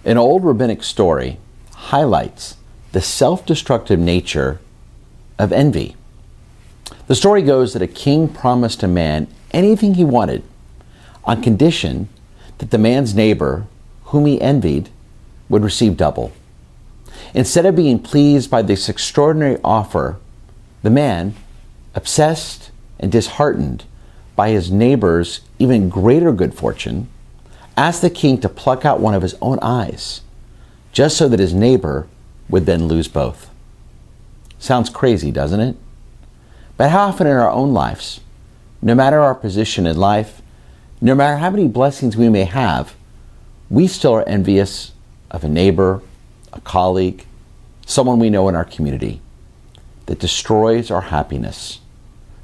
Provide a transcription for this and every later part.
An old rabbinic story highlights the self-destructive nature of envy. The story goes that a king promised a man anything he wanted on condition that the man's neighbor, whom he envied, would receive double. Instead of being pleased by this extraordinary offer, the man, obsessed and disheartened by his neighbor's even greater good fortune, asked the king to pluck out one of his own eyes, just so that his neighbor would then lose both. Sounds crazy, doesn't it? But how often in our own lives, no matter our position in life, no matter how many blessings we may have, we still are envious of a neighbor, a colleague, someone we know in our community, that destroys our happiness.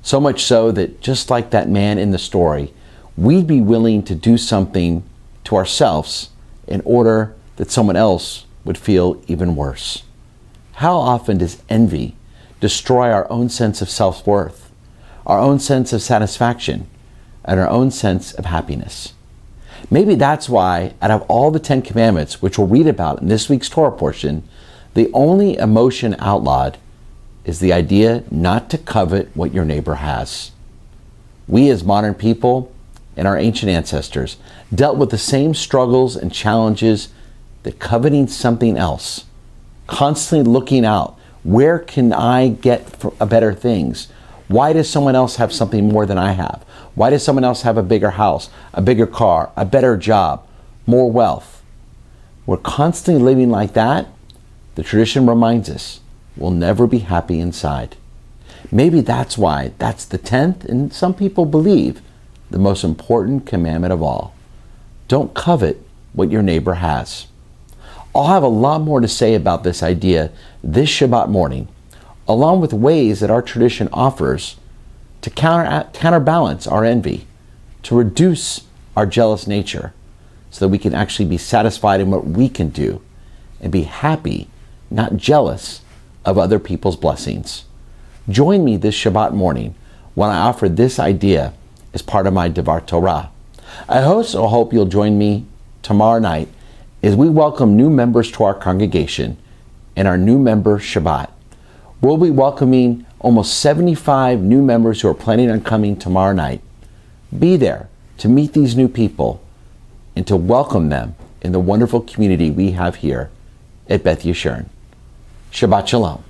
So much so that, just like that man in the story, we'd be willing to do something to ourselves in order that someone else would feel even worse. How often does envy destroy our own sense of self-worth, our own sense of satisfaction, and our own sense of happiness? Maybe that's why, out of all the 10 commandments, which we'll read about in this week's Torah portion, the only emotion outlawed is the idea not to covet what your neighbor has. We as modern people and our ancient ancestors dealt with the same struggles and challenges that coveting something else, constantly looking out, where can I get better things? Why does someone else have something more than I have? Why does someone else have a bigger house, a bigger car, a better job, more wealth? We're constantly living like that. The tradition reminds us we'll never be happy inside. Maybe that's why that's the 10th, and some people believe, the most important commandment of all. Don't covet what your neighbor has. I'll have a lot more to say about this idea this Shabbat morning, along with ways that our tradition offers to counterbalance our envy, to reduce our jealous nature, so that we can actually be satisfied in what we can do and be happy, not jealous of other people's blessings. Join me this Shabbat morning when I offer this idea as part of my Devar Torah. I also hope you'll join me tomorrow night as we welcome new members to our congregation in our new member Shabbat. We'll be welcoming almost 75 new members who are planning on coming tomorrow night. Be there to meet these new people and to welcome them in the wonderful community we have here at Beth Yeshurun. Shabbat Shalom.